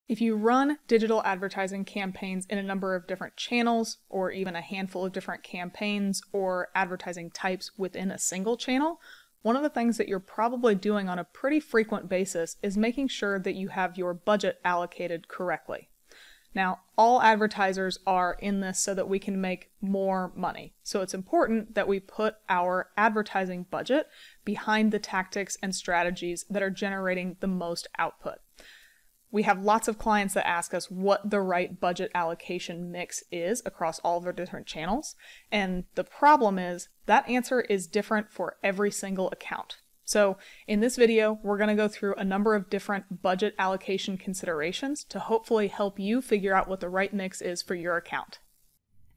If you run digital advertising campaigns in a number of different channels, or even a handful of different campaigns or advertising types within a single channel, one of the things that you're probably doing on a pretty frequent basis is making sure that you have your budget allocated correctly. Now, all advertisers are in this so that we can make more money. So it's important that we put our advertising budget behind the tactics and strategies that are generating the most output. We have lots of clients that ask us what the right budget allocation mix is across all of our different channels. And the problem is that answer is different for every single account. So in this video, we're going to go through a number of different budget allocation considerations to hopefully help you figure out what the right mix is for your account.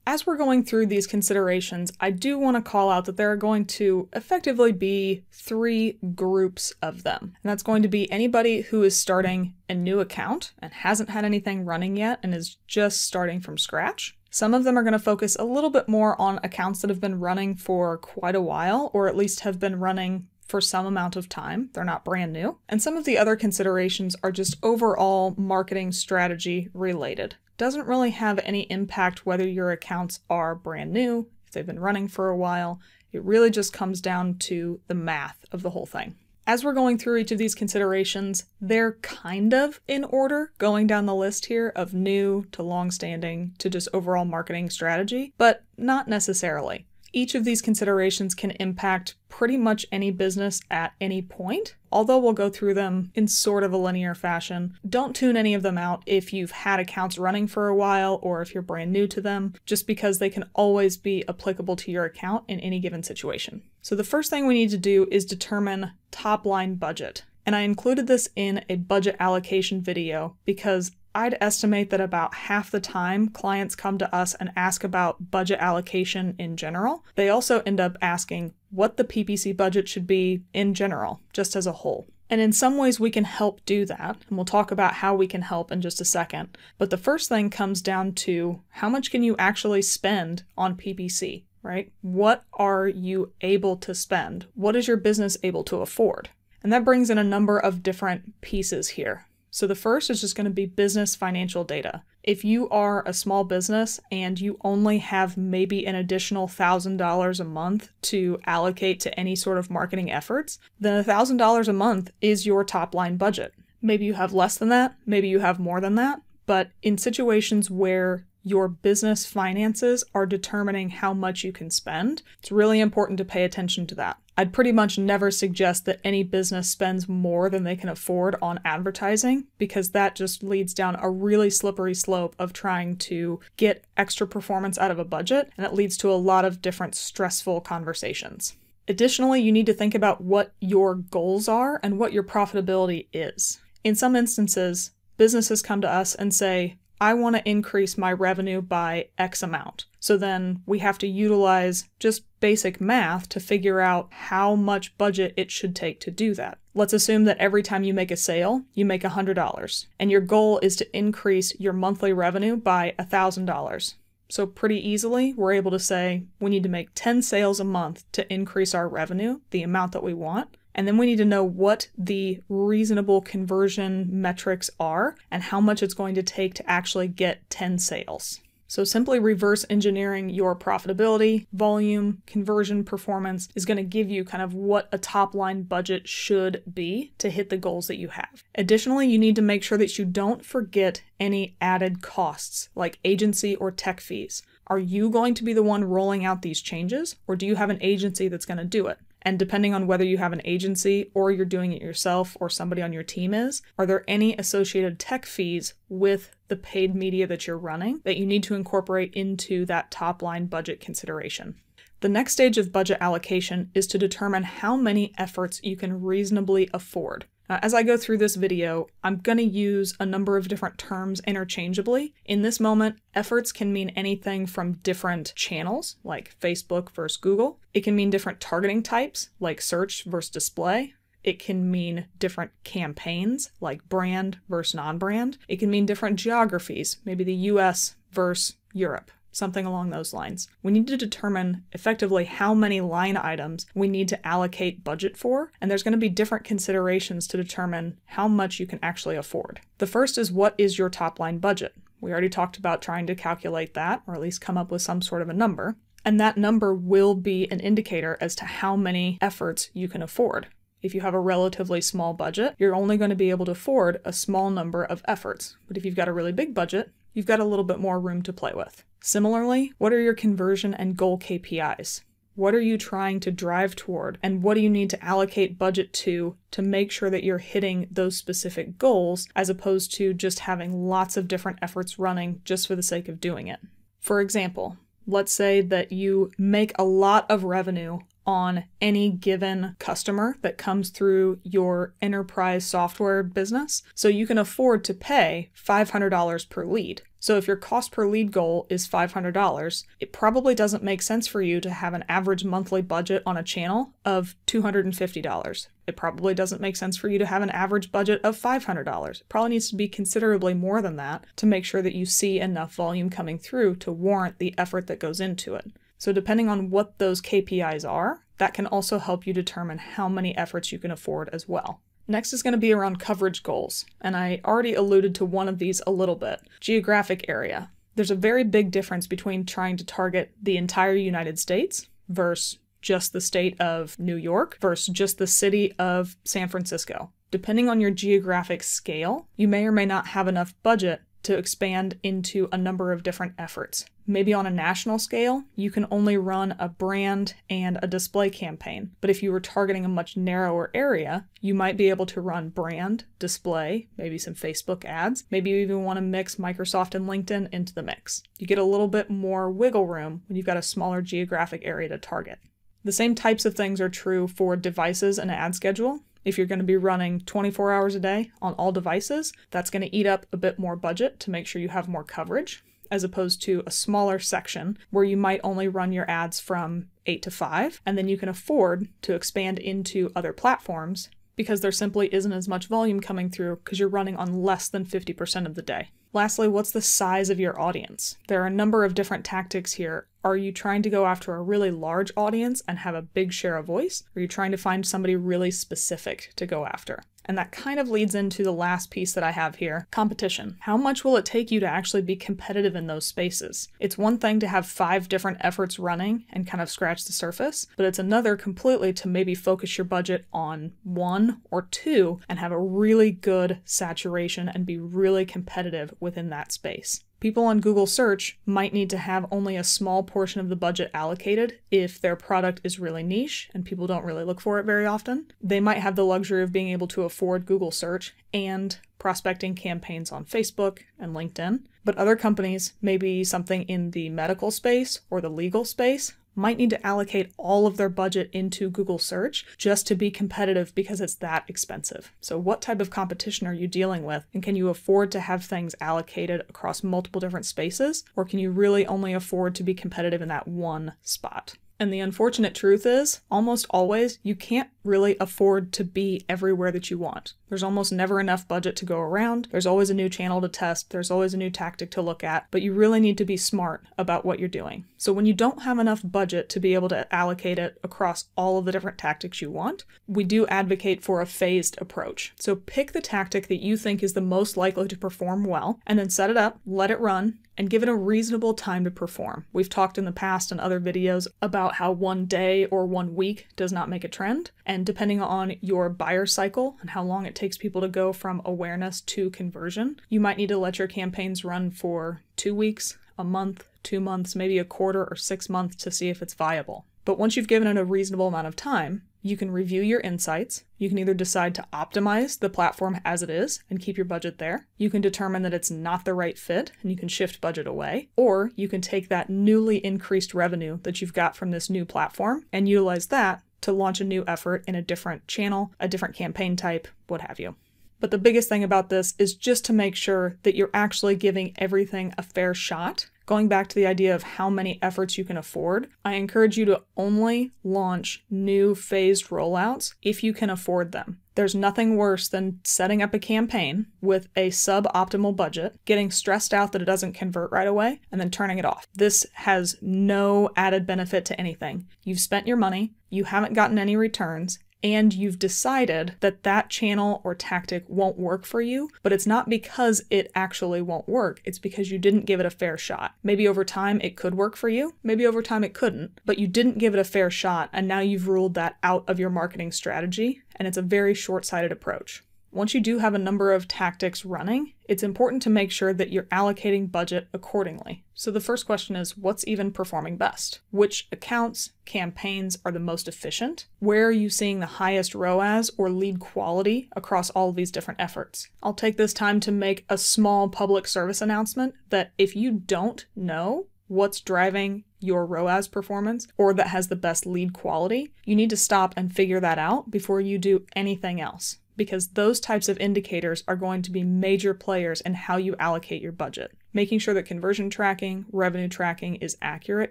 As we're going through these considerations, I do want to call out that there are going to effectively be three groups of them. And that's going to be anybody who is starting a new account and hasn't had anything running yet and is just starting from scratch. Some of them are going to focus a little bit more on accounts that have been running for quite a while, or at least have been running for some amount of time. They're not brand new. And some of the other considerations are just overall marketing strategy related. Doesn't really have any impact whether your accounts are brand new, if they've been running for a while. It really just comes down to the math of the whole thing. As we're going through each of these considerations, they're kind of in order, going down the list here of new to long-standing to just overall marketing strategy, but not necessarily. Each of these considerations can impact pretty much any business at any point, although we'll go through them in sort of a linear fashion. Don't tune any of them out if you've had accounts running for a while or if you're brand new to them, just because they can always be applicable to your account in any given situation. So the first thing we need to do is determine top-line budget. And I included this in a budget allocation video because I'd estimate that about half the time clients come to us and ask about budget allocation in general. They also end up asking what the PPC budget should be in general, just as a whole. And in some ways we can help do that, and we'll talk about how we can help in just a second. But the first thing comes down to how much can you actually spend on PPC, right? What are you able to spend? What is your business able to afford? And that brings in a number of different pieces here. So the first is just going to be business financial data. If you are a small business and you only have maybe an additional $1,000 a month to allocate to any sort of marketing efforts, then $1,000 a month is your top line budget. Maybe you have less than that, maybe you have more than that, but in situations where your business finances are determining how much you can spend, it's really important to pay attention to that. I'd pretty much never suggest that any business spends more than they can afford on advertising, because that just leads down a really slippery slope of trying to get extra performance out of a budget, and it leads to a lot of different stressful conversations. Additionally, you need to think about what your goals are and what your profitability is. In some instances, businesses come to us and say, I want to increase my revenue by X amount. So then we have to utilize just basic math to figure out how much budget it should take to do that. Let's assume that every time you make a sale, you make $100, and your goal is to increase your monthly revenue by $1,000. So pretty easily, we're able to say we need to make 10 sales a month to increase our revenue, the amount that we want. And then we need to know what the reasonable conversion metrics are and how much it's going to take to actually get 10 sales. So simply reverse engineering your profitability, volume, conversion performance is going to give you kind of what a top line budget should be to hit the goals that you have. Additionally, you need to make sure that you don't forget any added costs like agency or tech fees. Are you going to be the one rolling out these changes, or do you have an agency that's going to do it? And depending on whether you have an agency or you're doing it yourself or somebody on your team is, are there any associated tech fees with the paid media that you're running that you need to incorporate into that top line budget consideration? The next stage of budget allocation is to determine how many efforts you can reasonably afford. As I go through this video, I'm going to use a number of different terms interchangeably. In this moment, efforts can mean anything from different channels, like Facebook versus Google. It can mean different targeting types, like search versus display. It can mean different campaigns, like brand versus non-brand. It can mean different geographies, maybe the US versus Europe. something along those lines. We need to determine effectively how many line items we need to allocate budget for, and there's going to be different considerations to determine how much you can actually afford. The first is, what is your top line budget? We already talked about trying to calculate that, or at least come up with some sort of a number, and that number will be an indicator as to how many efforts you can afford. If you have a relatively small budget, you're only going to be able to afford a small number of efforts. But if you've got a really big budget, you've got a little bit more room to play with. Similarly, what are your conversion and goal KPIs? What are you trying to drive toward? And what do you need to allocate budget to make sure that you're hitting those specific goals, as opposed to just having lots of different efforts running just for the sake of doing it? For example, let's say that you make a lot of revenue on any given customer that comes through your enterprise software business, so you can afford to pay $500 per lead. So if your cost per lead goal is $500, it probably doesn't make sense for you to have an average monthly budget on a channel of $250. It probably doesn't make sense for you to have an average budget of $500. It probably needs to be considerably more than that to make sure that you see enough volume coming through to warrant the effort that goes into it. So depending on what those KPIs are, that can also help you determine how many efforts you can afford as well. Next is going to be around coverage goals, and I already alluded to one of these a little bit. Geographic area. There's a very big difference between trying to target the entire United States versus just the state of New York versus just the city of San Francisco. Depending on your geographic scale, you may or may not have enough budget to expand into a number of different efforts. Maybe on a national scale, you can only run a brand and a display campaign. But if you were targeting a much narrower area, you might be able to run brand, display, maybe some Facebook ads. Maybe you even want to mix Microsoft and LinkedIn into the mix. You get a little bit more wiggle room when you've got a smaller geographic area to target. The same types of things are true for devices and ad schedule. If you're going to be running 24 hours a day on all devices, that's going to eat up a bit more budget to make sure you have more coverage, as opposed to a smaller section where you might only run your ads from 8 to 5, and then you can afford to expand into other platforms because there simply isn't as much volume coming through because you're running on less than 50% of the day. Lastly, what's the size of your audience? There are a number of different tactics here. Are you trying to go after a really large audience and have a big share of voice? Or are you trying to find somebody really specific to go after? And that kind of leads into the last piece that I have here, competition. How much will it take you to actually be competitive in those spaces? It's one thing to have 5 different efforts running and kind of scratch the surface, but it's another completely to maybe focus your budget on 1 or 2 and have a really good saturation and be really competitive within that space. People on Google search might need to have only a small portion of the budget allocated if their product is really niche and people don't really look for it very often. They might have the luxury of being able to afford Google search and prospecting campaigns on Facebook and LinkedIn. But other companies, maybe something in the medical space or the legal space, might need to allocate all of their budget into Google search just to be competitive because it's that expensive. So what type of competition are you dealing with? And can you afford to have things allocated across multiple different spaces? Or can you really only afford to be competitive in that one spot? And the unfortunate truth is, almost always, you can't really afford to be everywhere that you want. There's almost never enough budget to go around. There's always a new channel to test. There's always a new tactic to look at, but you really need to be smart about what you're doing. So when you don't have enough budget to be able to allocate it across all of the different tactics you want, we do advocate for a phased approach. So pick the tactic that you think is the most likely to perform well, and then set it up, let it run, and give it a reasonable time to perform. We've talked in the past in other videos about how 1 day or 1 week does not make a trend, and depending on your buyer cycle and how long it takes people to go from awareness to conversion, you might need to let your campaigns run for 2 weeks, a month, 2 months, maybe a quarter or 6 months to see if it's viable. But once you've given it a reasonable amount of time, you can review your insights. You can either decide to optimize the platform as it is and keep your budget there. You can determine that it's not the right fit and you can shift budget away. Or you can take that newly increased revenue that you've got from this new platform and utilize that to launch a new effort in a different channel, a different campaign type, what have you. But the biggest thing about this is just to make sure that you're actually giving everything a fair shot Going back to the idea of how many efforts you can afford, I encourage you to only launch new phased rollouts if you can afford them. There's nothing worse than setting up a campaign with a suboptimal budget, getting stressed out that it doesn't convert right away, and then turning it off. This has no added benefit to anything. You've spent your money, you haven't gotten any returns, and you've decided that that channel or tactic won't work for you, but it's not because it actually won't work, it's because you didn't give it a fair shot. Maybe over time it could work for you, maybe over time it couldn't, but you didn't give it a fair shot, and now you've ruled that out of your marketing strategy, and it's a very short-sighted approach. Once you do have a number of tactics running, it's important to make sure that you're allocating budget accordingly. So the first question is, what's even performing best? Which accounts, campaigns are the most efficient? Where are you seeing the highest ROAS or lead quality across all of these different efforts? I'll take this time to make a small public service announcement that if you don't know what's driving your ROAS performance or that has the best lead quality, you need to stop and figure that out before you do anything else, because those types of indicators are going to be major players in how you allocate your budget. Making sure that conversion tracking, revenue tracking is accurate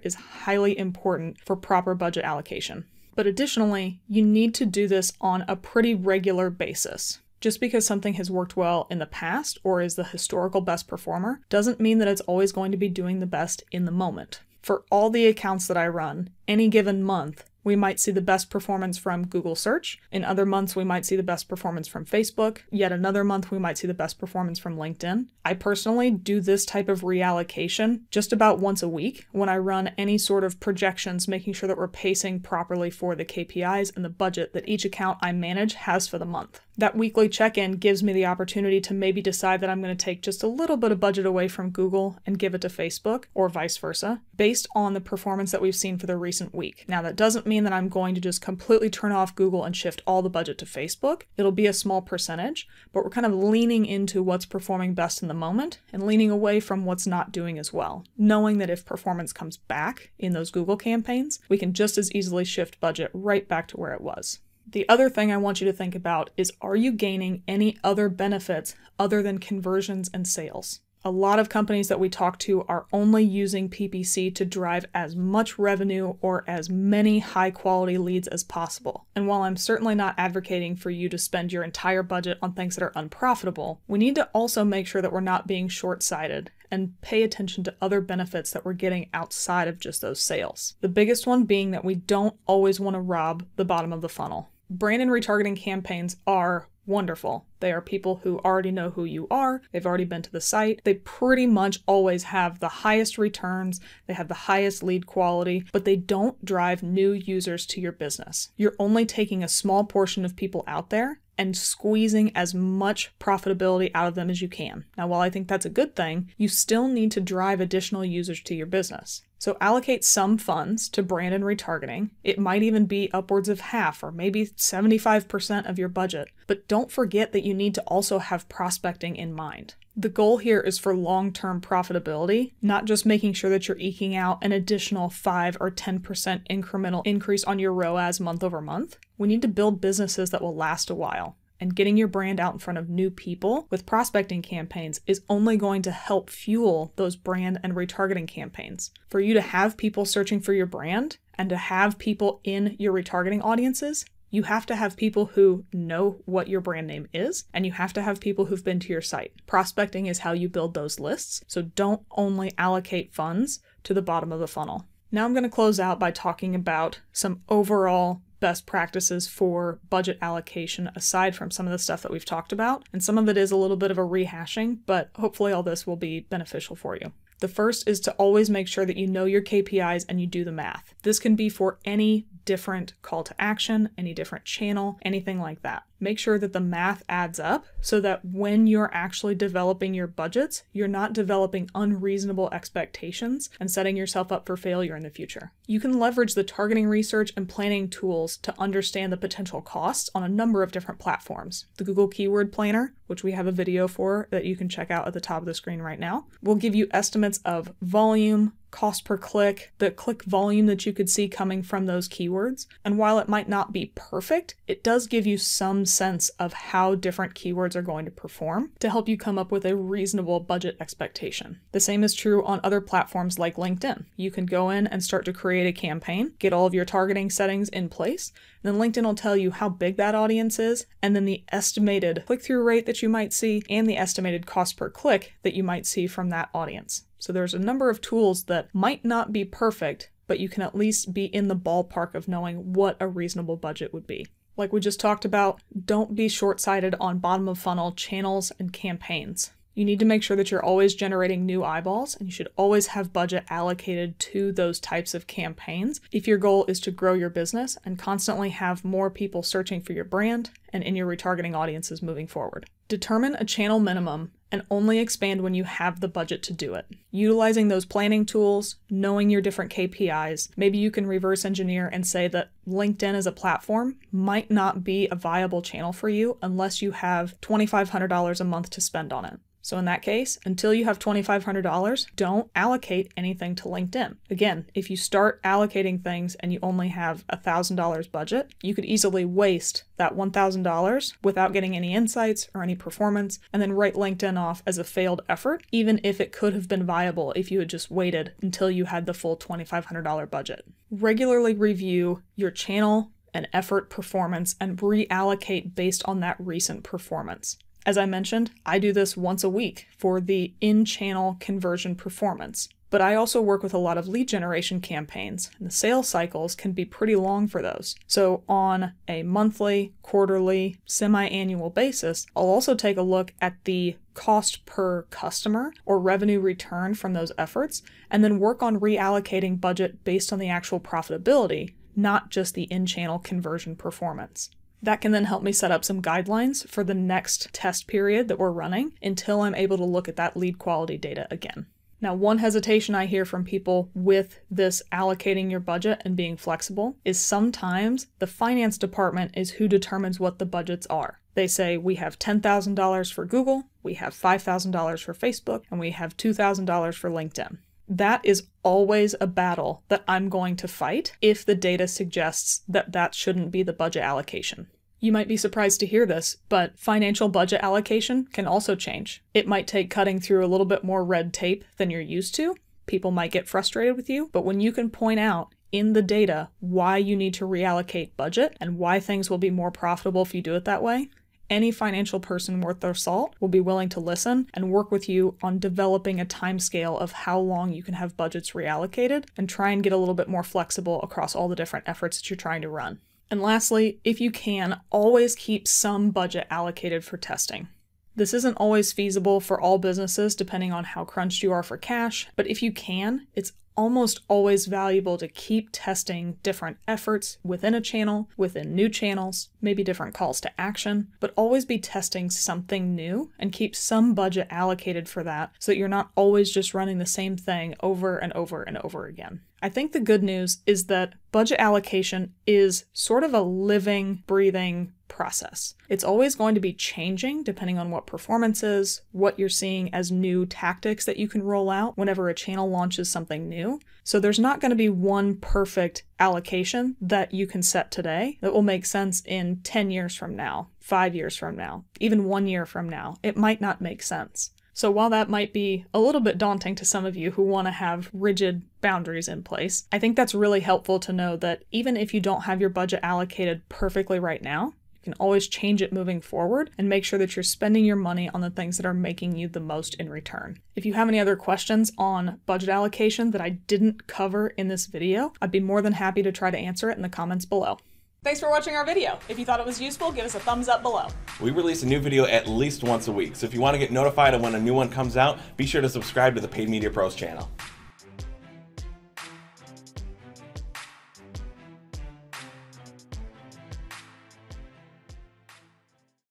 is highly important for proper budget allocation. But additionally, you need to do this on a pretty regular basis. Just because something has worked well in the past or is the historical best performer doesn't mean that it's always going to be doing the best in the moment. For all the accounts that I run, any given month, we might see the best performance from Google search. In other months, we might see the best performance from Facebook. Yet another month, we might see the best performance from LinkedIn. I personally do this type of reallocation just about once a week when I run any sort of projections, making sure that we're pacing properly for the KPIs and the budget that each account I manage has for the month. That weekly check-in gives me the opportunity to maybe decide that I'm going to take just a little bit of budget away from Google and give it to Facebook, or vice versa, based on the performance that we've seen for the recent week. Now, that doesn't mean that I'm going to just completely turn off Google and shift all the budget to Facebook. It'll be a small percentage, but we're kind of leaning into what's performing best in the moment and leaning away from what's not doing as well, knowing that if performance comes back in those Google campaigns, we can just as easily shift budget right back to where it was. The other thing I want you to think about is, are you gaining any other benefits other than conversions and sales? A lot of companies that we talk to are only using PPC to drive as much revenue or as many high-quality leads as possible. And while I'm certainly not advocating for you to spend your entire budget on things that are unprofitable, we need to also make sure that we're not being short-sighted and pay attention to other benefits that we're getting outside of just those sales. The biggest one being that we don't always want to rob the bottom of the funnel. Brand and retargeting campaigns are wonderful. They are people who already know who you are, they've already been to the site, they pretty much always have the highest returns, they have the highest lead quality, but they don't drive new users to your business. You're only taking a small portion of people out there and squeezing as much profitability out of them as you can. Now, while I think that's a good thing, you still need to drive additional users to your business. So allocate some funds to brand and retargeting. It might even be upwards of half or maybe 75% of your budget. But don't forget that you need to also have prospecting in mind. The goal here is for long-term profitability, not just making sure that you're eking out an additional 5 or 10% incremental increase on your ROAS month over month. We need to build businesses that will last a while. And getting your brand out in front of new people with prospecting campaigns is only going to help fuel those brand and retargeting campaigns. For you to have people searching for your brand and to have people in your retargeting audiences, you have to have people who know what your brand name is, and you have to have people who've been to your site. Prospecting is how you build those lists, so don't only allocate funds to the bottom of the funnel. Now I'm going to close out by talking about some overall best practices for budget allocation aside from some of the stuff that we've talked about. And some of it is a little bit of a rehashing, but hopefully all this will be beneficial for you. The first is to always make sure that you know your KPIs and you do the math. This can be for any different call to action, any different channel, anything like that. Make sure that the math adds up so that when you're actually developing your budgets, you're not developing unreasonable expectations and setting yourself up for failure in the future. You can leverage the targeting research and planning tools to understand the potential costs on a number of different platforms. The Google Keyword Planner, which we have a video for that you can check out at the top of the screen right now, will give you estimates of volume, cost per click, the click volume that you could see coming from those keywords. And while it might not be perfect, it does give you some sense of how different keywords are going to perform to help you come up with a reasonable budget expectation. The same is true on other platforms like LinkedIn. You can go in and start to create a campaign, get all of your targeting settings in place, then LinkedIn will tell you how big that audience is, and then the estimated click-through rate that you might see, and the estimated cost per click that you might see from that audience. So there's a number of tools that might not be perfect, but you can at least be in the ballpark of knowing what a reasonable budget would be. Like we just talked about, don't be short-sighted on bottom-of-funnel channels and campaigns. You need to make sure that you're always generating new eyeballs, and you should always have budget allocated to those types of campaigns if your goal is to grow your business and constantly have more people searching for your brand and in your retargeting audiences moving forward. Determine a channel minimum and only expand when you have the budget to do it. Utilizing those planning tools, knowing your different KPIs, maybe you can reverse engineer and say that LinkedIn as a platform might not be a viable channel for you unless you have $2,500 a month to spend on it. So in that case, until you have $2,500, don't allocate anything to LinkedIn. Again, if you start allocating things and you only have $1,000 budget, you could easily waste that $1,000 without getting any insights or any performance, and then write LinkedIn off as a failed effort, even if it could have been viable if you had just waited until you had the full $2,500 budget. Regularly review your channel and effort performance and reallocate based on that recent performance. As I mentioned, I do this once a week for the in-channel conversion performance, but I also work with a lot of lead generation campaigns, and the sales cycles can be pretty long for those. So on a monthly, quarterly, semi-annual basis, I'll also take a look at the cost per customer or revenue return from those efforts, and then work on reallocating budget based on the actual profitability, not just the in-channel conversion performance. That can then help me set up some guidelines for the next test period that we're running until I'm able to look at that lead quality data again. Now, one hesitation I hear from people with this allocating your budget and being flexible is sometimes the finance department is who determines what the budgets are. They say we have $10,000 for Google, we have $5,000 for Facebook, and we have $2,000 for LinkedIn. That is always a battle that I'm going to fight if the data suggests that that shouldn't be the budget allocation. You might be surprised to hear this, but financial budget allocation can also change. It might take cutting through a little bit more red tape than you're used to. People might get frustrated with you, but when you can point out in the data why you need to reallocate budget and why things will be more profitable if you do it that way, any financial person worth their salt will be willing to listen and work with you on developing a timescale of how long you can have budgets reallocated and try and get a little bit more flexible across all the different efforts that you're trying to run. And lastly, if you can, always keep some budget allocated for testing. This isn't always feasible for all businesses depending on how crunched you are for cash, but if you can, it's almost always valuable to keep testing different efforts within a channel, within new channels, maybe different calls to action, but always be testing something new and keep some budget allocated for that so that you're not always just running the same thing over and over and over again. I think the good news is that budget allocation is sort of a living, breathing process. It's always going to be changing depending on what performance is, what you're seeing as new tactics that you can roll out whenever a channel launches something new. So there's not going to be one perfect allocation that you can set today that will make sense in 10 years from now, 5 years from now, even 1 year from now. It might not make sense. So while that might be a little bit daunting to some of you who want to have rigid boundaries in place, I think that's really helpful to know that even if you don't have your budget allocated perfectly right now, you can always change it moving forward and make sure that you're spending your money on the things that are making you the most in return. If you have any other questions on budget allocation that I didn't cover in this video, I'd be more than happy to try to answer it in the comments below. Thanks for watching our video. If you thought it was useful, give us a thumbs up below. We release a new video at least once a week, so if you want to get notified of when a new one comes out, be sure to subscribe to the Paid Media Pros channel.